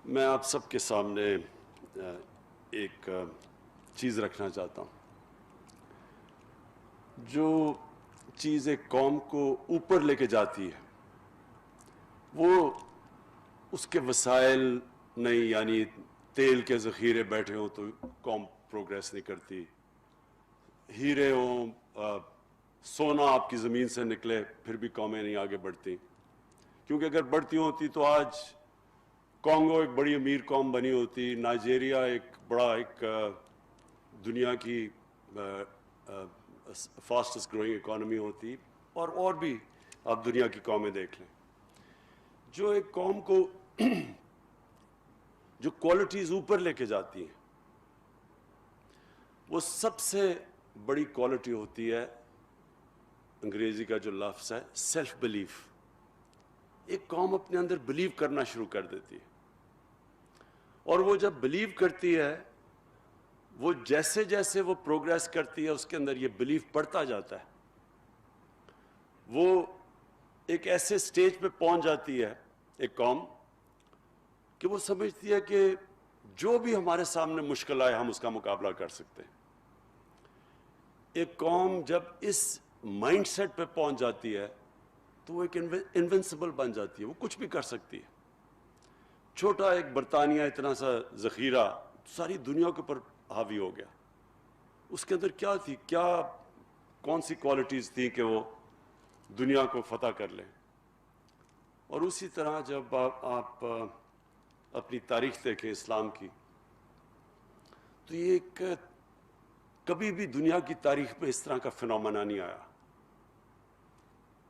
میں آپ سب کے سامنے ایک چیز رکھنا چاہتا ہوں. جو چیز ایک قوم کو اوپر لے کے جاتی ہے وہ اس کے وسائل نہیں، یعنی تیل کے ذخیرے بیٹھے ہوں تو قوم پروگریس نہیں کرتی، ہیرے ہوں، سونا آپ کی زمین سے نکلے پھر بھی قومیں نہیں آگے بڑھتی، کیونکہ اگر بڑھتی ہوتی تو آج کانگو ایک بڑی امیر قوم بنی ہوتی، نائجیریا ایک بڑا ایک دنیا کی فاسٹسٹ گروئنگ اکانومی ہوتی، اور بھی آپ دنیا کی قومیں دیکھ لیں. جو ایک قوم کو جو کوالٹیز اوپر لے کے جاتی ہیں وہ سب سے بڑی کوالٹی ہوتی ہے، انگریزی کا جو لفظ ہے سیلف بلیف. ایک قوم اپنے اندر بلیو کرنا شروع کر دیتی ہے، اور وہ جب بلیو کرتی ہے، وہ جیسے جیسے وہ پروگریس کرتی ہے اس کے اندر یہ بلیف بڑھتا جاتا ہے. وہ ایک ایسے سٹیج پہ پہنچ جاتی ہے ایک قوم کہ وہ سمجھتی ہے کہ جو بھی ہمارے سامنے مشکل آئے ہم اس کا مقابلہ کر سکتے ہیں. ایک قوم جب اس مائنڈ سیٹ پہ پہنچ جاتی ہے تو وہ ایک انوینسیبل بن جاتی ہے، وہ کچھ بھی کر سکتی ہے. چھوٹا ایک برطانیہ اتنا سا ذخیرہ ساری دنیا کے اوپر حاوی ہو گیا. اس کے اندر کیا تھی، کون سی کوالٹیز تھیں کہ وہ دنیا کو فتح کر لیں. اور اسی طرح جب آپ اپنی تاریخ دیکھیں اسلام کی تو یہ ایک کبھی بھی دنیا کی تاریخ میں اس طرح کا فنومنا نہیں آیا.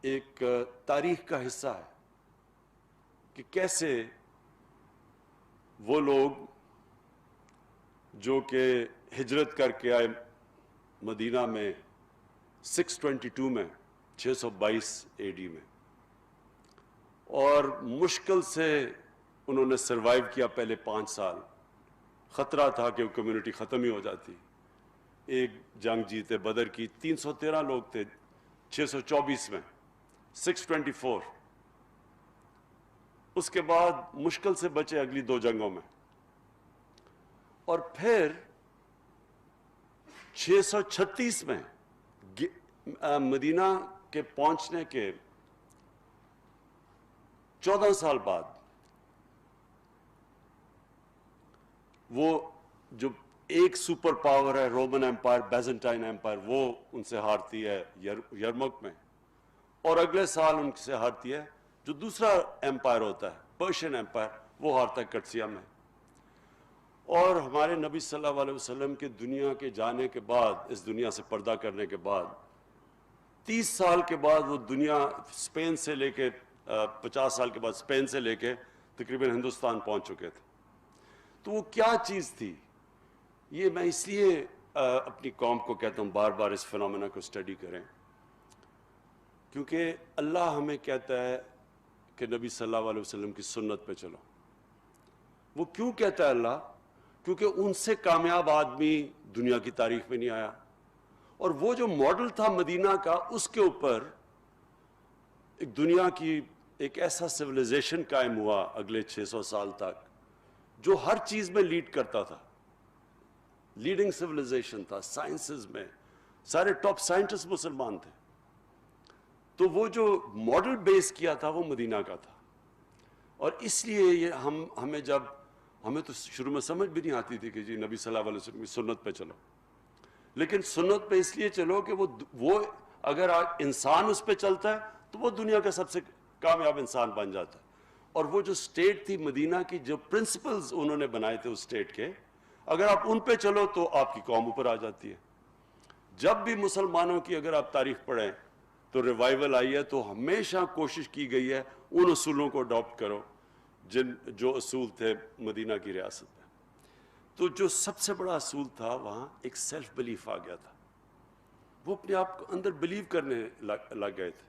ایک تاریخ کا حصہ ہے کہ کیسے وہ لوگ جو کہ ہجرت کر کے آئے مدینہ میں 622 میں 622 اے ڈی میں، اور مشکل سے انہوں نے سروائیو کیا پہلے 5 سال. خطرہ تھا کہ وہ کمیونٹی ختم ہی ہو جاتی. ایک جنگ جیتے بدر کی 313 لوگ تھے 624 میں 624. اس کے بعد مشکل سے بچے اگلی 2 جنگوں میں، اور پھر 636 میں مدینہ کے پہنچنے کے 14 سال بعد وہ جو ایک سپر پاور ہے رومن ایمپائر، بیزنٹائن ایمپائر، وہ ان سے ہارتی ہے یرمک میں، اور اگلے سال ان سے ہارتی ہے جو دوسرا ایمپائر ہوتا ہے پرشین ایمپائر، وہ ہارتا ہے کٹسیا میں. اور ہمارے نبی صلی اللہ علیہ وسلم کے دنیا کے جانے کے بعد، اس دنیا سے پردہ کرنے کے بعد 30 سال کے بعد وہ دنیا اسپین سے لے کے 50 سال کے بعد اسپین سے لے کے تقریباً ہندوستان پہنچ چکے تھے. تو وہ کیا چیز تھی؟ یہ میں اس لیے اپنی قوم کو کہتا ہوں بار بار اس فنومینا کو اسٹڈی کریں، کیونکہ اللہ ہمیں کہتا ہے کہ نبی صلی اللہ علیہ وسلم کی سنت پہ چلو. وہ کیوں کہتا ہے اللہ؟ کیونکہ ان سے کامیاب آدمی دنیا کی تاریخ میں نہیں آیا، اور وہ جو ماڈل تھا مدینہ کا، اس کے اوپر ایک دنیا کی ایک ایسا سویلائزیشن قائم ہوا اگلے 600 سال تک جو ہر چیز میں لیڈ کرتا تھا. لیڈنگ سویلائزیشن تھا سائنسز میں، سارے ٹاپ سائنٹسٹ مسلمان تھے. تو وہ جو ماڈل بیس کیا تھا وہ مدینہ کا تھا. اور اس لیے یہ ہمیں تو شروع میں سمجھ بھی نہیں آتی تھی کہ جی نبی صلی اللہ علیہ وسلم کی سنت پہ چلو، لیکن سنت پہ اس لیے چلو کہ وہ اگر انسان اس پہ چلتا ہے تو وہ دنیا کا سب سے کامیاب انسان بن جاتا ہے. اور وہ جو سٹیٹ تھی مدینہ کی، جو پرنسپلز انہوں نے بنائے تھے اس سٹیٹ کے، اگر آپ ان پہ چلو تو آپ کی قوم اوپر آ جاتی ہے. جب بھی مسلمانوں کی اگر آپ تاریخ پڑھیں تو ریوائول آئی ہے تو ہمیشہ کوشش کی گئی ہے ان اصولوں کو اڈاپٹ کرو جو اصول تھے مدینہ کی ریاست میں. تو جو سب سے بڑا اصول تھا وہاں ایک سیلف بلیف آ گیا تھا. وہ اپنے آپ کو اندر بلیو کرنے لگ گئے تھے.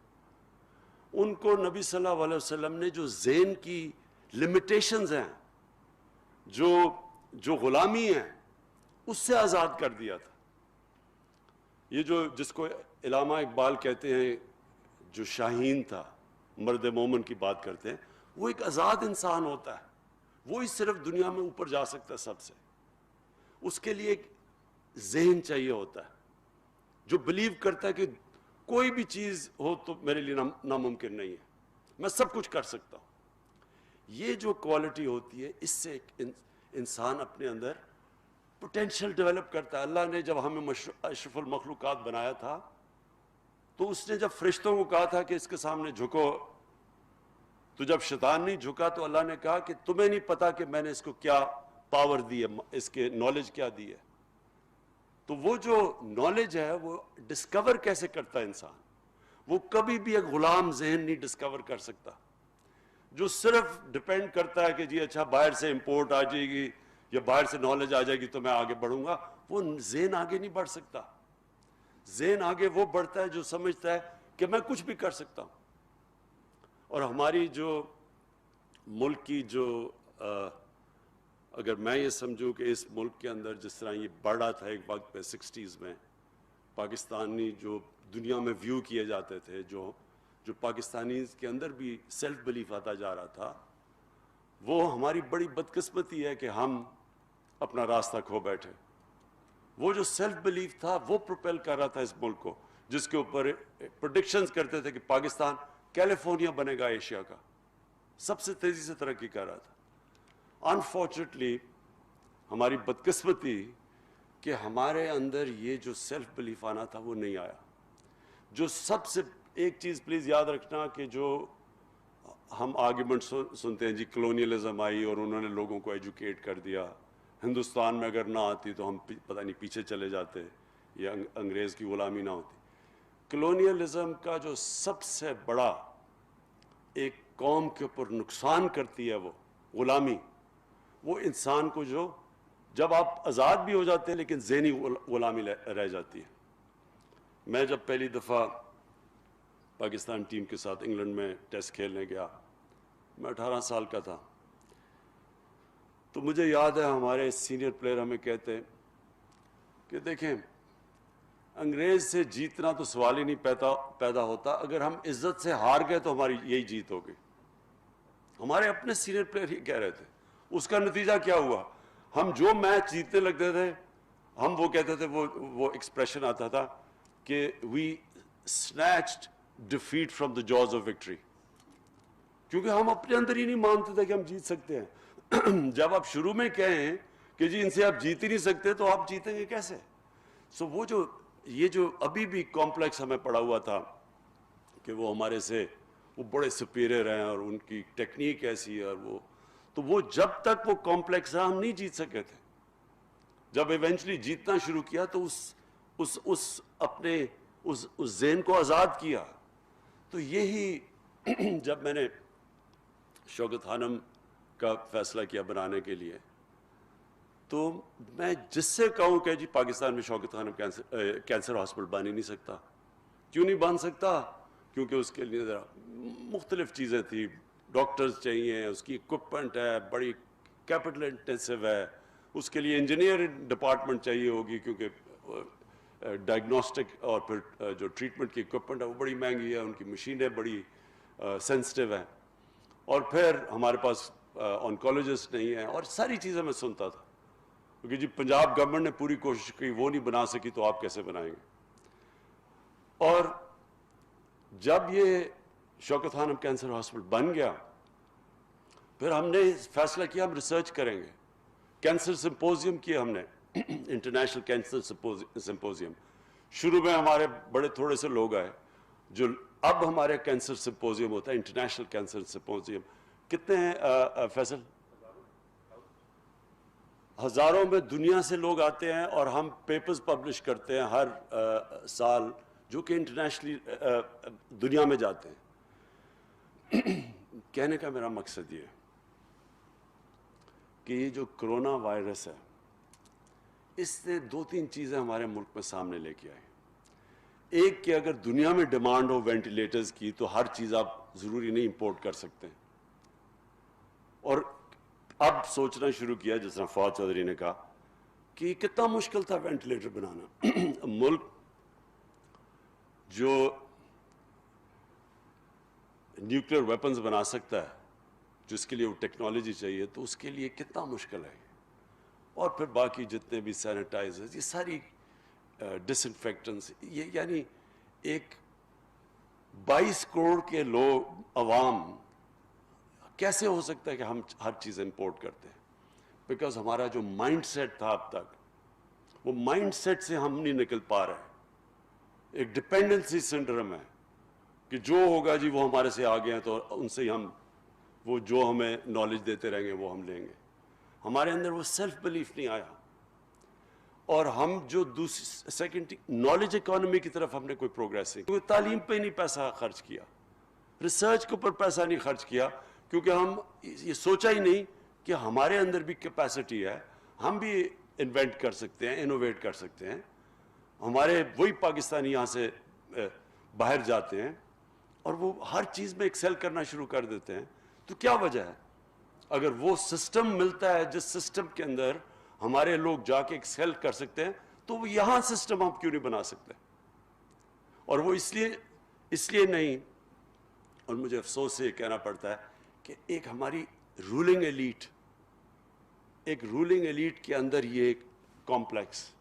ان کو نبی صلی اللہ علیہ وسلم نے جو ذہن کی لمیٹیشنز ہیں، جو غلامی ہیں، اس سے آزاد کر دیا تھا. یہ جس کو علامہ اقبال کہتے ہیں جو شاہین تھا، مرد مومن کی بات کرتے ہیں، وہ ایک آزاد انسان ہوتا ہے وہی صرف دنیا میں اوپر جا سکتا ہے سب سے. اس کے لیے ایک ذہن چاہیے ہوتا ہے جو بلیو کرتا ہے کہ کوئی بھی چیز ہو تو میرے لیے ناممکن نہیں ہے, میں سب کچھ کر سکتا ہوں. یہ جو کوالٹی ہوتی ہے اس سے ایک انسان اپنے اندر پوٹینشیل ڈیولپ کرتا ہے. اللہ نے جب ہمیں اشرف المخلوقات بنایا تھا تو اس نے جب فرشتوں کو کہا تھا کہ اس کے سامنے جھکو, تو جب شیطان نہیں جھکا تو اللہ نے کہا کہ تمہیں نہیں پتا کہ میں نے اس کو کیا پاور دی ہے, اس کے نالج کیا دی ہے. تو وہ جو نالج ہے وہ ڈسکور کیسے کرتا ہے انسان, وہ کبھی بھی ایک غلام ذہن نہیں ڈسکور کر سکتا جو صرف ڈیپینڈ کرتا ہے کہ جی اچھا باہر سے امپورٹ آ جائے گی یا باہر سے نالج آ جائے گی تو میں آگے بڑھوں گا. وہ ذہن آگے نہیں بڑھ سکتا. ذہن آگے وہ بڑھتا ہے جو سمجھتا ہے کہ میں کچھ بھی کر سکتا ہوں. اور ہماری جو ملک کی جو اگر میں یہ سمجھوں کہ اس ملک کے اندر جس طرح یہ بڑھ رہا تھا ایک وقت پہ 60s میں, پاکستانی جو دنیا میں ویو کیے جاتے تھے, جو پاکستانی کے اندر بھی سیلف بلیف آتا جا رہا تھا, وہ ہماری بڑی بدقسمتی ہے کہ ہم اپنا راستہ کھو بیٹھے. وہ جو سیلف بلیف تھا وہ پروپیل کر رہا تھا اس ملک کو, جس کے اوپر پریڈکشنز کرتے تھے کہ پاکستان کیلیفورنیا بنے گا ایشیا کا, سب سے تیزی سے ترقی کر رہا تھا. انفارچونیٹلی ہماری بدقسمتی کہ ہمارے اندر یہ جو سیلف بلیف آنا تھا وہ نہیں آیا. جو سب سے ایک چیز پلیز یاد رکھنا کہ جو ہم آرگیومنٹ سنتے ہیں جی کلونیلزم آئی اور انہوں نے لوگوں کو ایجوکیٹ کر دیا, ہندوستان میں اگر نہ آتی تو ہم پتہ نہیں پیچھے چلے جاتے یا انگریز کی غلامی نہ ہوتی. کلونیلزم کا جو سب سے بڑا ایک قوم کے اوپر نقصان کرتی ہے وہ غلامی, وہ انسان کو جو جب آپ آزاد بھی ہو جاتے ہیں لیکن ذہنی غلامی رہ جاتی ہے. میں جب پہلی دفعہ پاکستان ٹیم کے ساتھ انگلینڈ میں ٹیسٹ کھیلنے گیا, میں 18 سال کا تھا, تو مجھے یاد ہے ہمارے سینئر پلیئر ہمیں کہتے کہ دیکھیں انگریز سے جیتنا تو سوال ہی نہیں پیدا ہوتا, اگر ہم عزت سے ہار گئے تو ہماری یہی جیت ہوگی. ہمارے اپنے سینئر پلیئر ہی کہہ رہے تھے. اس کا نتیجہ کیا ہوا, ہم جو میچ جیتنے لگتے تھے ہم وہ کہتے تھے, وہ ایکسپریشن آتا تھا کہ وی snatched defeat from the jaws of victory, کیونکہ ہم اپنے اندر ہی نہیں مانتے تھے کہ ہم جیت سکتے ہیں. جب آپ شروع میں کہیں کہ جی ان سے آپ جیت ہی نہیں سکتے تو آپ جیتیں گے کیسے. سو وہ جو یہ جو ابھی بھی کمپلیکس ہمیں پڑا ہوا تھا کہ وہ ہمارے سے وہ بڑے سپیریئر ہیں اور ان کی ٹیکنیک ایسی ہے, اور وہ جب تک وہ کمپلیکس رہا ہم نہیں جیت سکے تھے. جب ایونچولی جیتنا شروع کیا تو اس اپنے اس ذہن کو آزاد کیا. تو یہی جب میں نے شوکت خانم کا فیصلہ کیا بنانے کے لیے, تو میں جس سے کہوں کہ جی پاکستان میں شوکت خانم کینسر ہاسپٹل بن ہی نہیں سکتا. کیوں نہیں بن سکتا, کیونکہ اس کے لیے ذرا مختلف چیزیں تھیں, ڈاکٹرز چاہیے, اس کی اکوپمنٹ ہے بڑی کیپٹل انٹینسو ہے, اس کے لیے انجینئر ڈپارٹمنٹ چاہیے ہوگی کیونکہ ڈائگنوسٹک اور پھر جو ٹریٹمنٹ کی اکوپمنٹ ہے وہ بڑی مہنگی ہے, ان کی مشینیں بڑی سینسٹیو ہیں, اور پھر ہمارے پاس آنکولوجسٹ نہیں ہیں, اور ساری چیزیں میں سنتا تھا کیونکہ جی پنجاب گورنمنٹ نے پوری کوشش کی, وہ نہیں بنا سکی تو آپ کیسے بنائیں گے. اور جب یہ شوکت خانم کینسر ہاسپٹل بن گیا پھر ہم نے فیصلہ کیا ہم ریسرچ کریں گے. کینسر سمپوزیم کیا ہم نے, انٹرنیشنل کینسر سمپوزیم. شروع میں ہمارے بڑے تھوڑے سے لوگ آئے, جو اب ہمارے کینسر سمپوزیم ہوتا ہے انٹرنیشنل کینسر سمپوزیم. کتنے ہیں فیصل؟ ہزاروں میں دنیا سے لوگ آتے ہیں, اور ہم پیپرز پبلش کرتے ہیں ہر سال جو کہ انٹرنیشنلی دنیا میں جاتے ہیں. کہنے کا میرا مقصد یہ ہے کہ یہ جو کرونا وائرس ہے اس نے 2-3 چیزیں ہمارے ملک میں سامنے لے کے آئی. ایک کہ اگر دنیا میں ڈیمانڈ ہو وینٹیلیٹرز کی تو ہر چیز آپ ضروری نہیں امپورٹ کر سکتے, اور اب سوچنا شروع کیا جس طرح فواد چودھری نے کہا کہ کتنا مشکل تھا وینٹیلیٹر بنانا. ملک جو نیوکلیئر ویپنز بنا سکتا ہے جس کے لیے وہ ٹیکنالوجی چاہیے، تو اس کے لیے کتنا مشکل ہے. اور پھر باقی جتنے بھی سینیٹائزرز، یہ ساری ڈس انفیکٹنٹس، یہ یعنی ایک 22 کروڑ کے لوگ عوام، کیسے ہو سکتا ہے کہ ہم ہر چیز امپورٹ کرتے ہیں؟ بیکاز ہمارا جو مائنڈ سیٹ تھا اب تک، وہ مائنڈ سیٹ سے ہم نہیں نکل پا رہے. ایک ڈپینڈنسی سنڈرم ہے کہ جو ہوگا جی وہ ہمارے سے آگے ہیں، تو ان سے ہم وہ جو ہمیں نالج دیتے رہیں گے وہ ہم لیں گے. ہمارے اندر وہ سیلف بلیف نہیں آیا. اور ہم جو دوسری سیکنڈ نالج اکانومی کی طرف ہم نے کوئی پروگریس نہیں، کیونکہ تعلیم پہ نہیں پیسہ خرچ کیا، ریسرچ کے اوپر پیسہ نہیں خرچ کیا، کیونکہ ہم یہ سوچا ہی نہیں کہ ہمارے اندر بھی کیپیسٹی ہے، ہم بھی انوینٹ کر سکتے ہیں، انوویٹ کر سکتے ہیں. ہمارے وہی پاکستانی یہاں سے باہر جاتے ہیں اور وہ ہر چیز میں ایکسل کرنا شروع کر دیتے ہیں. تو کیا وجہ ہے؟ اگر وہ سسٹم ملتا ہے جس سسٹم کے اندر ہمارے لوگ جا کے ایکسل کر سکتے ہیں، تو وہ یہاں سسٹم ہم کیوں نہیں بنا سکتے؟ اور وہ اس لیے نہیں. اور مجھے افسوس سے یہ کہنا پڑتا ہے کہ ایک ہماری رولنگ ایلیٹ کے اندر یہ ایک کمپلیکس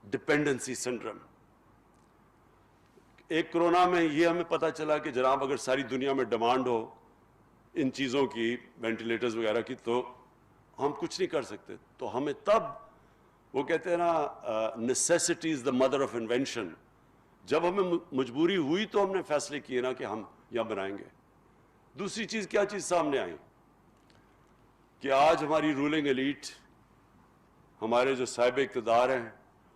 ڈپینڈنسی سنڈرم. ایک کرونا میں یہ ہمیں پتہ چلا کہ جناب اگر ساری دنیا میں ڈیمانڈ ہو ان چیزوں کی، وینٹیلیٹرز وغیرہ کی، تو ہم کچھ نہیں کر سکتے. تو ہمیں تب وہ کہتے ہیں نا necessity is the mother of invention. جب ہمیں مجبوری ہوئی تو ہم نے فیصلے کیے نا کہ ہم یہاں بنائیں گے. دوسری چیز کیا چیز سامنے آئی کہ آج ہماری رولنگ ایلیٹ، ہمارے جو صاحب اقتدار ہیں،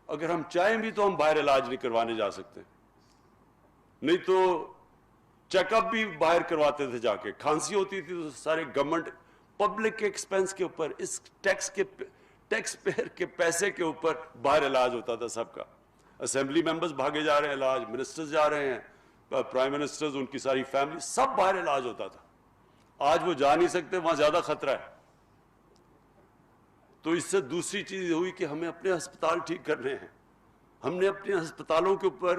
اگر ہم چاہیں بھی تو ہم باہر علاج نہیں کروانے جا سکتے. نہیں تو چیک اپ بھی باہر کرواتے تھے جا کے. کھانسی ہوتی تھی تو سارے گورنمنٹ پبلک کے ایکسپینس کے اوپر، اس ٹیکس پیئر کے پیسے کے اوپر باہر علاج ہوتا تھا سب کا. اسمبلی ممبرز بھاگے جا رہے ہیں علاج، منسٹرز جا رہے ہیں، پرائم منسٹرز، ان کی ساری فیملی، سب باہر علاج ہوتا تھا. آج وہ جا نہیں سکتے، وہاں زیادہ خطرہ ہے. تو اس سے دوسری چیز ہوئی کہ ہمیں اپنے ہسپتال ٹھیک کرنے ہیں، ہم نے اپنے ہسپتالوں کے اوپر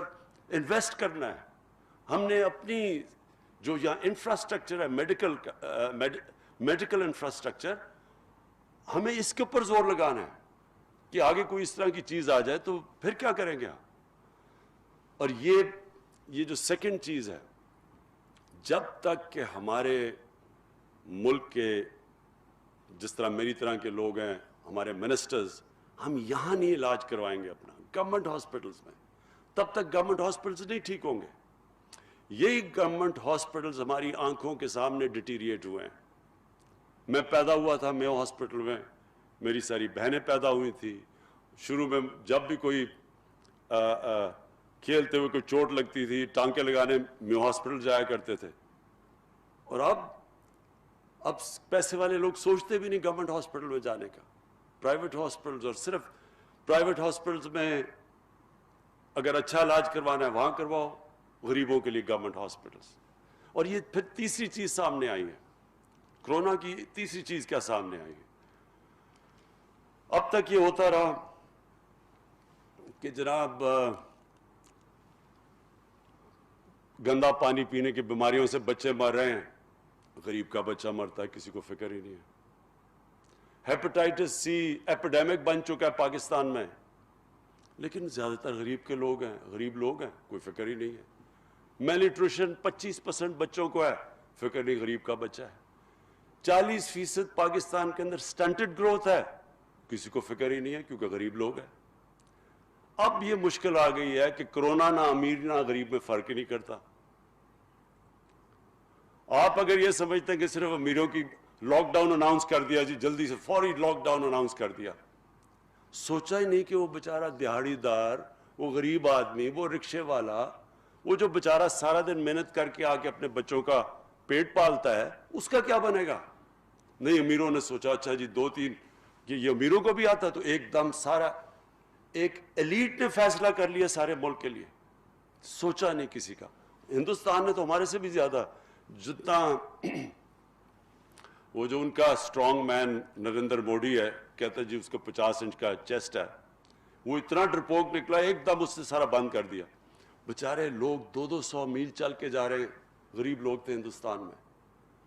انویسٹ کرنا ہے. ہم نے اپنی جو یہاں انفراسٹرکچر ہے، میڈیکل انفراسٹرکچر، ہمیں اس کے اوپر زور لگانا ہے کہ آگے کوئی اس طرح کی چیز آ جائے تو پھر کیا کریں گے ہم. اور یہ جو سیکنڈ چیز ہے، جب تک کہ ہمارے ملک کے جس طرح میری طرح کے لوگ ہیں، ہمارے منسٹرز، ہم یہاں نہیں علاج کروائیں گے اپنا گورنمنٹ ہاسپٹلز میں، تب تک گورنمنٹ ہاسپٹلز نہیں ٹھیک ہوں گے. یہی گورنمنٹ ہاسپٹلز ہماری آنکھوں کے سامنے ڈیٹیریٹ ہوئے ہیں. میں پیدا ہوا تھا میو ہاسپٹل میں، میری ساری بہنیں پیدا ہوئی تھی. شروع میں جب بھی کوئی کھیلتے ہوئے کوئی چوٹ لگتی تھی، ٹانکے لگانے میو ہاسپٹل جایا کرتے تھے. اور اب پیسے والے لوگ سوچتے بھی نہیں گورنمنٹ ہاسپٹل میں جانے کا. پرائیویٹ ہاسپٹلز، اور صرف پرائیویٹ ہاسپٹلز میں اگر اچھا علاج کروانا ہے وہاں کرواؤ، غریبوں کے لیے گورنمنٹ ہاسپٹلز. اور یہ پھر تیسری چیز سامنے آئی ہے، کرونا کی تیسری چیز کیا سامنے آئی ہے. اب تک یہ ہوتا رہا کہ جناب گندا پانی پینے کی بیماریوں سے بچے مر رہے ہیں، غریب کا بچہ مرتا ہے، کسی کو فکر ہی نہیں ہے. ہیپاٹائٹس سی ایپیڈیمک بن چکا ہے پاکستان میں، لیکن زیادہ تر غریب کے لوگ ہیں، غریب لوگ ہیں، کوئی فکر ہی نہیں ہے. میل نیوٹریشن 25% بچوں کو ہے، فکر نہیں، غریب کا بچہ ہے. 40% پاکستان کے اندر سٹنٹڈ گروتھ ہے، کسی کو فکر ہی نہیں ہے کیونکہ غریب لوگ ہیں. اب یہ مشکل آ گئی ہے کہ کرونا نہ امیر نہ غریب میں فرق ہی نہیں کرتا. آپ اگر یہ سمجھتے ہیں کہ صرف امیروں کی لاک ڈاؤن اناؤنس کر دیا جی، جلدی سے فوری لاک ڈاؤن اناؤنس کر دیا، سوچا ہی نہیں کہ وہ بیچارہ دیہڑی دار، وہ غریب آدمی، وہ رکشے والا، وہ جو بیچارہ سارا دن محنت کر کے آ کے اپنے بچوں کا پیٹ پالتا ہے، اس کا کیا بنے گا. نہیں، امیروں نے سوچا اچھا جی 2-3 یہ امیروں کو بھی آتا، تو ایک دم سارا ایک ایلیٹ نے فیصلہ کر لیا سارے ملک کے لیے، سوچا نہیں کسی کا. ہندوستان نے تو ہمارے سے بھی زیادہ، جتنا وہ جو ان کا اسٹرانگ مین نریندر موڈی ہے، کہتا ہے جی اس کو 50 انچ کا چیسٹ ہے، وہ اتنا ڈرپوک نکلا ایک دم اس نے سارا بند کر دیا. بیچارے لوگ 200 میل چل کے جا رہے ہیں، غریب لوگ تھے ہندوستان میں.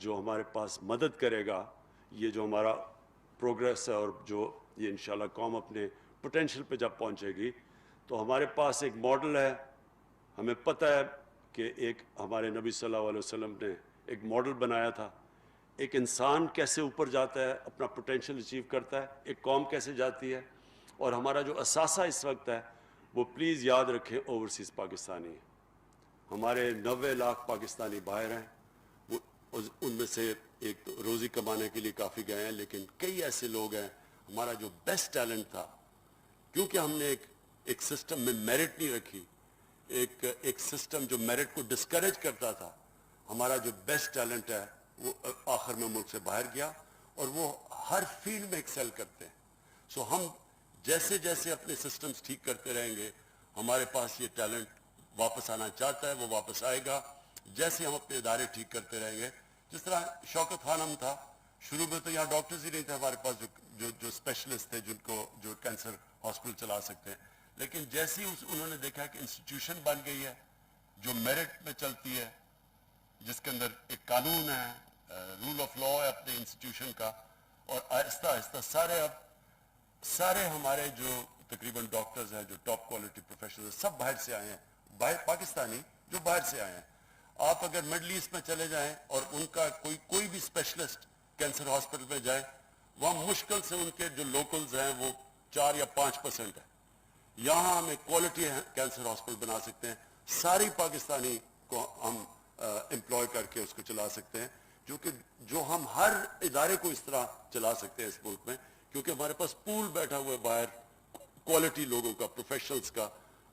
جو ہمارے پاس مدد کرے گا یہ جو ہمارا پروگریس ہے اور جو یہ انشاءاللہ قوم اپنے پوٹینشیل پہ جب پہنچے گی تو ہمارے پاس ایک ماڈل ہے. ہمیں پتہ ہے کہ ایک ہمارے نبی صلی اللہ علیہ وسلم نے ایک ماڈل بنایا تھا. ایک انسان کیسے اوپر جاتا ہے, اپنا پوٹینشیل اچیو کرتا ہے, ایک قوم کیسے جاتی ہے. اور ہمارا جو اثاثہ اس وقت ہے وہ پلیز یاد رکھیں اوورسیز پاکستانی ہے. ہمارے 90 لاکھ پاکستانی باہر ہیں. وہ ان میں سے ایک تو روزی کمانے کے لیے کافی گئے ہیں, لیکن کئی ایسے لوگ ہیں ہمارا جو بیسٹ ٹیلنٹ تھا, کیونکہ ہم نے ایک سسٹم میں میرٹ نہیں رکھی, ایک سسٹم جو میرٹ کو ڈسکریج کرتا تھا, ہمارا جو بیسٹ ٹیلنٹ ہے وہ آخر میں ملک سے باہر گیا اور وہ ہر فیلڈ میں ایکسل کرتے ہیں. سو ہم جیسے جیسے اپنے سسٹمز ٹھیک کرتے رہیں گے ہمارے پاس یہ ٹیلنٹ واپس آنا چاہتا ہے وہ واپس آئے گا. جیسے ہم اپنے ادارے ٹھیک کرتے رہیں گے, جس طرح شوکت خانم تھا, شروع میں تو یہاں ڈاکٹرز ہی نہیں تھے ہمارے پاس جو اسپیشلسٹ تھے جو کینسر ہاسپٹل چلا سکتے ہیں. لیکن جیسے ہی انہوں نے دیکھا کہ انسٹیٹیوشن بن گئی ہے جو میرٹ میں چلتی ہے, جس کے اندر ایک قانون ہے, رول آف لا ہے اپنے انسٹیٹیوشن کا, اور آہستہ آہستہ سارے ہمارے جو تقریباً ڈاکٹرز ہیں جو ٹاپ کوالٹی پروفیشنل سب باہر سے آئے ہیں, باہر پاکستانی جو باہر سے آئے ہیں. آپ اگر مڈل ایسٹ میں چلے جائیں اور ان کا کوئی بھی اسپیشلسٹ کینسر ہاسپٹل میں جائیں, وہاں مشکل سے ان کے جو لوکلز ہیں وہ 4 یا 5% ہے. یہاں ہم ایک کوالٹی کینسر ہاسپٹل بنا سکتے ہیں, ساری پاکستانی کو ہم امپلوائے کر کے اس کو چلا سکتے ہیں, جو ہم ہر ادارے کو اس طرح چلا سکتے ہیں اس ملک میں, کیونکہ ہمارے پاس پول بیٹھا ہوا ہے باہر کوالٹی لوگوں کا, پروفیشنلز کا.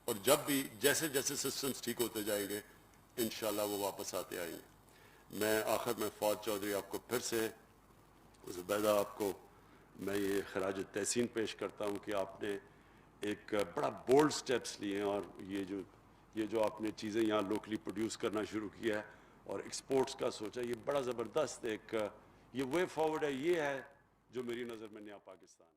اور جب بھی جیسے جیسے سسٹمز ٹھیک ہوتے جائیں گے انشاءاللہ وہ واپس آتے آئیں گے. میں آخر میں فواد چودھری آپ کو پھر سے, زبیدہ آپ کو میں یہ خراج تحسین پیش کرتا ہوں کہ آپ نے ایک بڑا بولڈ سٹیپس لیے ہیں, اور یہ جو آپ نے چیزیں یہاں لوکلی پروڈیوس کرنا شروع کیا ہے اور ایکسپورٹس کا سوچا, یہ بڑا زبردست ایک یہ وے فارورڈ ہے. یہ ہے جو میری نظر میں نیا پاکستان ہے.